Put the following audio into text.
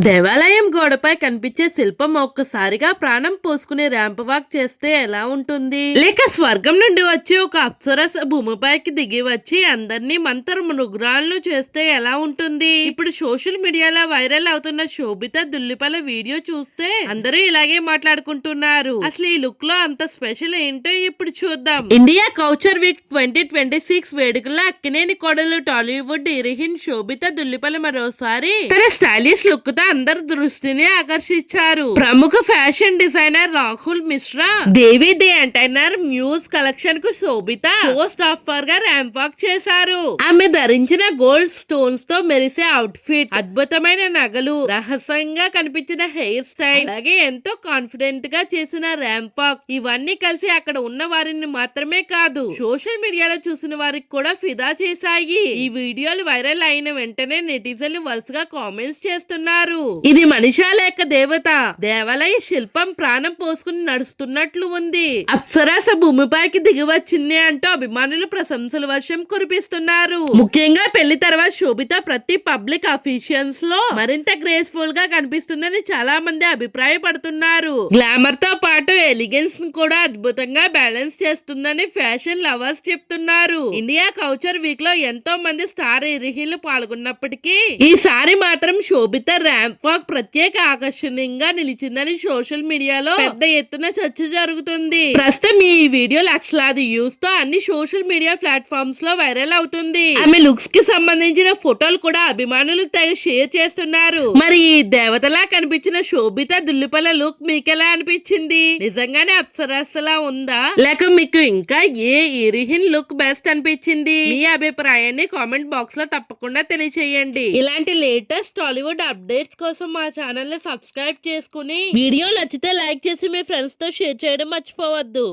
దేవాలయం గోడపై కనిపించే శిల్పం ఒక్కసారిగా ప్రాణం పోసుకుని ర్యాంప్ వాక్ చేస్తే ఎలా ఉంటుంది? లేక స్వర్గం నుండి వచ్చి ఒక అప్సరస భూమిపైకి దిగి వచ్చి అందరినీ మంత్ర మృగ్రాలను చేస్తే ఎలా ఉంటుంది? ఇప్పుడు సోషల్ మీడియాలో వైరల్ అవుతున్న శోభిత దుల్లిపల వీడియో చూస్తే అందరూ ఇలాగే మాట్లాడుకుంటున్నారు. అసలు ఈ లుక్ లో అంత స్పెషల్ ఏంటో ఇప్పుడు చూద్దాం. ఇండియా కల్చర్ వీక్ 2026 వేడుకల్లో అక్కినేని కోడలు టాలీవుడ్ హీరోయిన్ శోభిత దుల్లిపల మరోసారి తన స్టైలిష్ లుక్ తో అందరి దృష్టిని ఆకర్షించారు. ప్రముఖ fashion designer Rahul Mishra Devi the ఎంటైనర్ muse collection కు శోభిత షో స్టాఫర్ గా ర్యాంప్ వాక్ చేశారు. ఆమె ధరించిన గోల్డ్ స్టోన్స్ తో మెరిసే అవుట్ ఫిట్, అద్భుతమైన నగలు, రహస్యంగా కనిపించిన హెయిర్ స్టైల్, అలాగే ఎంతో కాన్ఫిడెంట్ గా చేసిన ర్యాంప్ వాక్ ఇవన్నీ కలిసి అక్కడ ఉన్న వారిని మాత్రమే కాదు సోషల్ మీడియాలో చూసిన వారికి కూడా ఫిదా చేశాయి. ఈ వీడియోలు వైరల్ అయిన వెంటనే నెటిజన్లు వరుసగా కామెంట్స్ చేస్తున్నారు. ఇది మనిషా లేక దేవత? దేవాలయ శిల్పం ప్రాణం పోసుకుని నడుస్తున్నట్లు ఉంది. అప్సరస భూమిపైకి దిగి వచ్చింది అంటూ అభిమానులు ప్రశంసల వర్షం కురిపిస్తున్నారు. ముఖ్యంగా పెళ్లి తర్వాత శోభిత ప్రతి పబ్లిక్ అఫీషియల్స్ లో మరింత గ్రేస్ఫుల్ గా కనిపిస్తుందని చాలా మంది అభిప్రాయపడుతున్నారు. గ్లామర్ తో పాటు ఎలిగెన్స్ ను కూడా అద్భుతంగా బ్యాలెన్స్ చేస్తుందని ఫ్యాషన్ లవర్స్ చెప్తున్నారు. ఇండియా కల్చర్ వీక్ లో ఎంతో మంది స్టార్ హీరోయిన్లు పాల్గొన్నప్పటికీ ఈసారి మాత్రం శోభిత ర్యాంప్ వాక్ ప్రత్యేక ఆకర్షణీయంగా నిలిచిందని సోషల్ మీడియాలో పెద్ద ఎత్తున చర్చ జరుగుతుంది. ప్రస్తుతం ఈ వీడియో లక్షలాది వ్యూస్ తో అన్ని సోషల్ మీడియా ప్లాట్ఫామ్స్ లో వైరల్ అవుతుంది. ఆమె లుక్స్ కి సంబంధించిన ఫోటోలు కూడా అభిమానులు తెగ షేర్ చేస్తున్నారు. మరి ఈ దేవతలా కనిపించిన శోభిత దుల్లిపల లుక్ మీకెలా అనిపించింది? నిజంగానే అప్సరసలా ఉందా, లేక మీకు ఇంకా ఏ హీరోయిన్ లుక్ బెస్ట్ అనిపించింది? మీ అభిప్రాయాన్ని కామెంట్ బాక్స్ లో తప్పకుండా తెలియచేయండి. ఇలాంటి లేటెస్ట్ టాలీవుడ్ అప్డేట్స్ కోసం మా ఛానల్ ని సబ్స్క్రైబ్ చేసుకుని వీడియో నచ్చితే లైక్ చేసి మీ ఫ్రెండ్స్ తో షేర్ చేయడం మర్చిపోవద్దు.